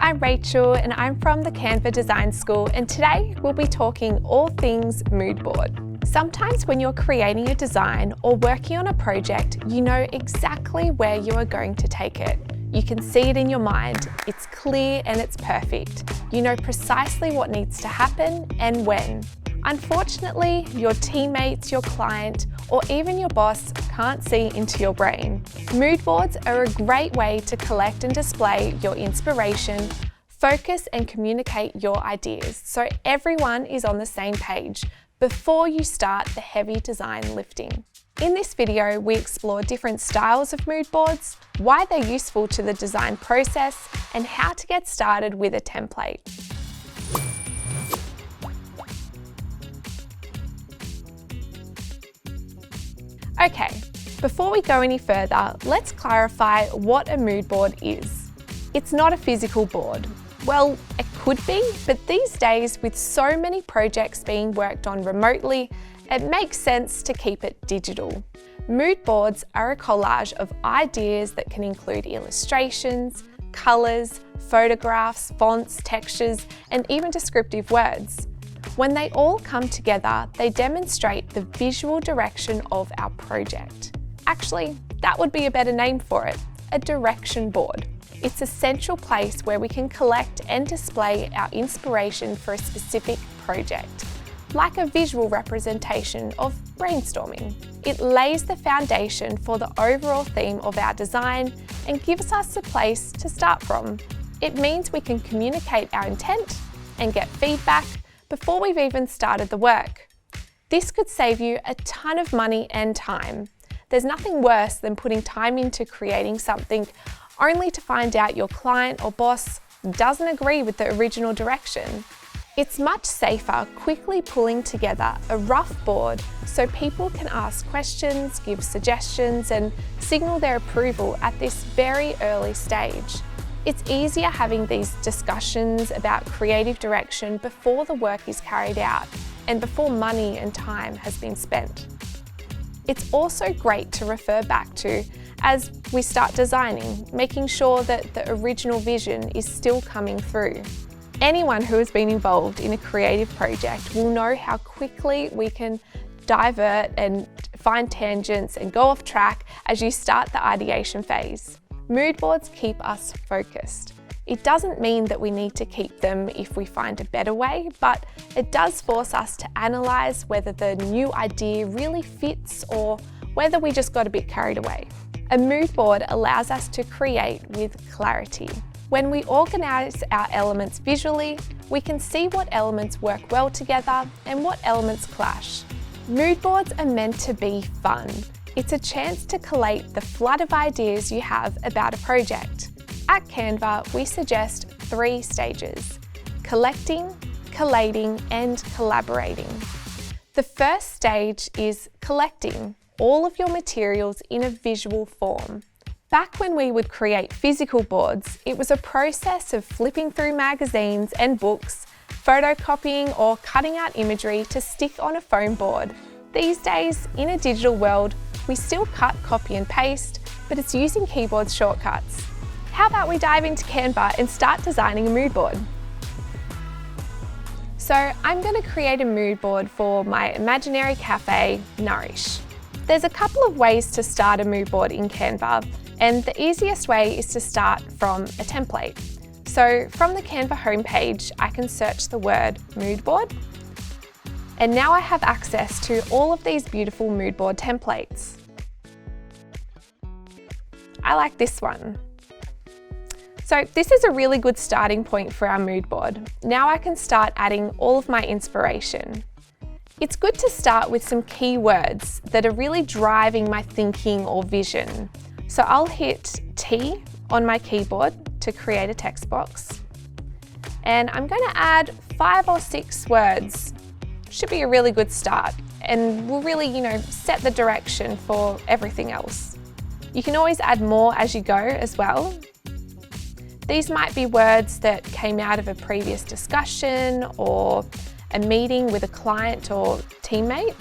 I'm Rachel and I'm from the Canva Design School, and today we'll be talking all things mood board. Sometimes when you're creating a design or working on a project, you know exactly where you are going to take it. You can see it in your mind, it's clear and it's perfect. You know precisely what needs to happen and when. Unfortunately, your teammates, your client, or even your boss can't see into your brain. Mood boards are a great way to collect and display your inspiration, focus and communicate your ideas so everyone is on the same page before you start the heavy design lifting. In this video, we explore different styles of mood boards, why they're useful to the design process, and how to get started with a template. Okay, before we go any further, let's clarify what a mood board is. It's not a physical board. Well, it could be, but these days with so many projects being worked on remotely, it makes sense to keep it digital. Mood boards are a collage of ideas that can include illustrations, colours, photographs, fonts, textures, and even descriptive words. When they all come together, they demonstrate the visual direction of our project. Actually, that would be a better name for it, a direction board. It's a central place where we can collect and display our inspiration for a specific project, like a visual representation of brainstorming. It lays the foundation for the overall theme of our design and gives us a place to start from. It means we can communicate our intent and get feedback before we've even started the work. This could save you a ton of money and time. There's nothing worse than putting time into creating something only to find out your client or boss doesn't agree with the original direction. It's much safer quickly pulling together a rough board so people can ask questions, give suggestions, and signal their approval at this very early stage. It's easier having these discussions about creative direction before the work is carried out and before money and time has been spent. It's also great to refer back to as we start designing, making sure that the original vision is still coming through. Anyone who has been involved in a creative project will know how quickly we can divert and find tangents and go off track as you start the ideation phase. Mood boards keep us focused. It doesn't mean that we need to keep them if we find a better way, but it does force us to analyse whether the new idea really fits or whether we just got a bit carried away. A mood board allows us to create with clarity. When we organise our elements visually, we can see what elements work well together and what elements clash. Mood boards are meant to be fun. It's a chance to collate the flood of ideas you have about a project. At Canva, we suggest 3 stages: collecting, collating, and collaborating. The first stage is collecting all of your materials in a visual form. Back when we would create physical boards, it was a process of flipping through magazines and books, photocopying or cutting out imagery to stick on a foam board. These days, in a digital world, we still cut, copy and paste, but it's using keyboard shortcuts. How about we dive into Canva and start designing a mood board? So I'm going to create a mood board for my imaginary cafe, Nourish. There's a couple of ways to start a mood board in Canva, and the easiest way is to start from a template. So from the Canva homepage, I can search the word mood board. And now I have access to all of these beautiful mood board templates. I like this one. So this is a really good starting point for our mood board. Now I can start adding all of my inspiration. It's good to start with some keywords that are really driving my thinking or vision. So I'll hit T on my keyboard to create a text box. And I'm going to add 5 or 6 words. Should be a really good start and will really, set the direction for everything else. You can always add more as you go as well. These might be words that came out of a previous discussion or a meeting with a client or teammate.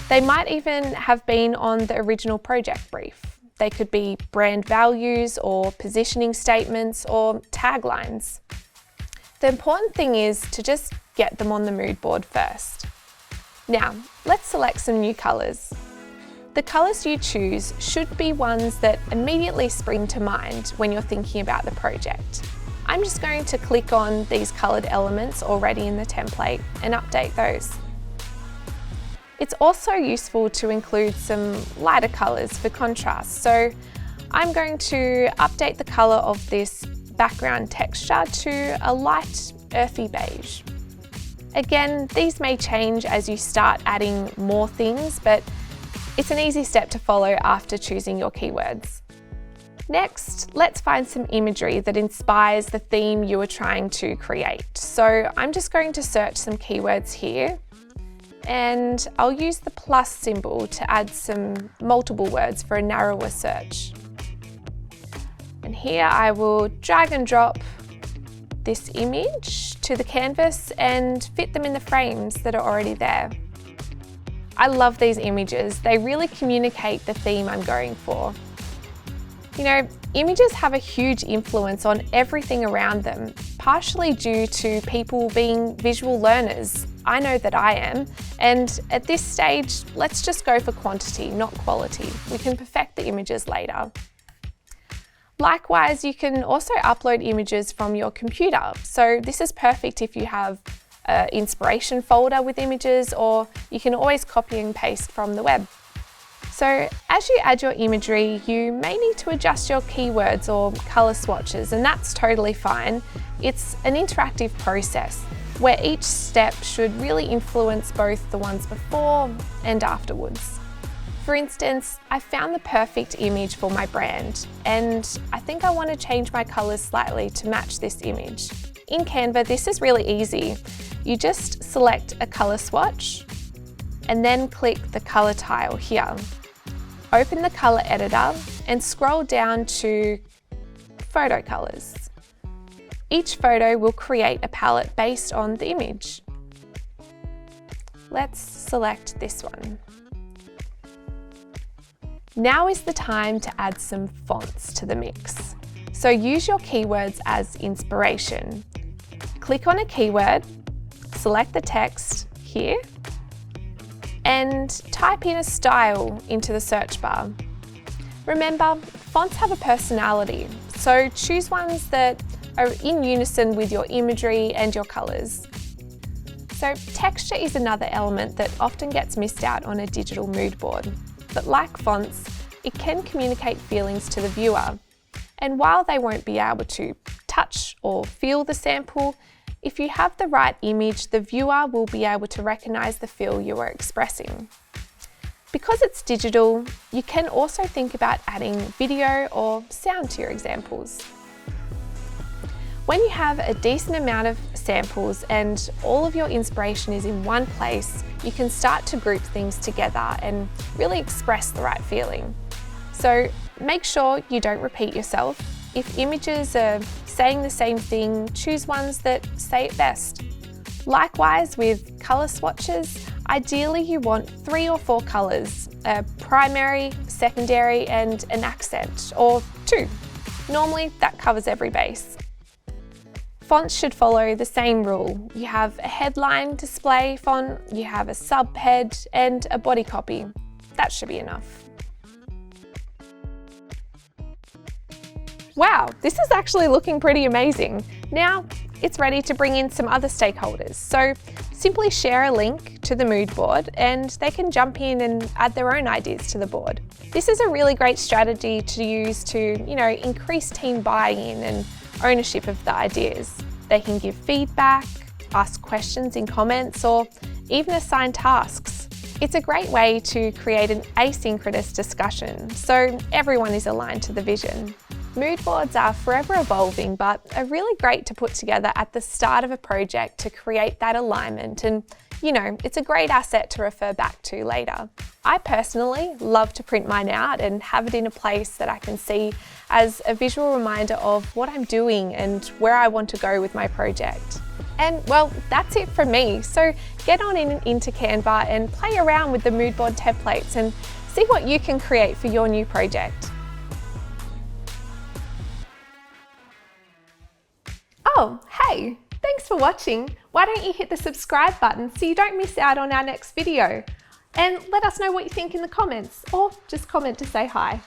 They might even have been on the original project brief. They could be brand values or positioning statements or taglines. The important thing is to just get them on the mood board first. Now, let's select some new colours. The colours you choose should be ones that immediately spring to mind when you're thinking about the project. I'm just going to click on these coloured elements already in the template and update those. It's also useful to include some lighter colours for contrast, so I'm going to update the colour of this background texture to a light earthy beige. Again, these may change as you start adding more things, but it's an easy step to follow after choosing your keywords. Next, let's find some imagery that inspires the theme you are trying to create. So I'm just going to search some keywords here, and I'll use the plus symbol to add some multiple words for a narrower search. And here I will drag and drop this image to the canvas and fit them in the frames that are already there. I love these images. They really communicate the theme I'm going for. You know, images have a huge influence on everything around them, partially due to people being visual learners. I know that I am, and at this stage, let's just go for quantity, not quality. We can perfect the images later. Likewise, you can also upload images from your computer. So this is perfect if you have an inspiration folder with images, or you can always copy and paste from the web. So as you add your imagery, you may need to adjust your keywords or colour swatches, and that's totally fine. It's an interactive process where each step should really influence both the ones before and afterwards. For instance, I found the perfect image for my brand, and I think I want to change my colours slightly to match this image. In Canva, this is really easy. You just select a colour swatch and then click the colour tile here. Open the colour editor and scroll down to photo colours. Each photo will create a palette based on the image. Let's select this one. Now is the time to add some fonts to the mix. So use your keywords as inspiration. Click on a keyword, select the text here, and type in a style into the search bar. Remember, fonts have a personality, so choose ones that are in unison with your imagery and your colours. So texture is another element that often gets missed out on a digital mood board. But like fonts, it can communicate feelings to the viewer. And while they won't be able to touch or feel the sample, if you have the right image, the viewer will be able to recognise the feel you are expressing. Because it's digital, you can also think about adding video or sound to your examples. When you have a decent amount of samples and all of your inspiration is in one place, you can start to group things together and really express the right feeling. So make sure you don't repeat yourself. If images are saying the same thing, choose ones that say it best. Likewise with colour swatches, ideally you want 3 or 4 colours, a primary, secondary and an accent, or 2. Normally that covers every base. Fonts should follow the same rule. You have a headline display font, you have a subhead and a body copy. That should be enough. Wow, this is actually looking pretty amazing. Now it's ready to bring in some other stakeholders. So simply share a link to the mood board and they can jump in and add their own ideas to the board. This is a really great strategy to use to, increase team buy-in and ownership of the ideas. They can give feedback, ask questions in comments, or even assign tasks. It's a great way to create an asynchronous discussion, so everyone is aligned to the vision. Mood boards are forever evolving, but are really great to put together at the start of a project to create that alignment, and it's a great asset to refer back to later. I personally love to print mine out and have it in a place that I can see as a visual reminder of what I'm doing and where I want to go with my project. And well, that's it from me. So get on into Canva and play around with the mood board templates and see what you can create for your new project. Oh, hey, thanks for watching. Why don't you hit the subscribe button so you don't miss out on our next video? And let us know what you think in the comments, or just comment to say hi.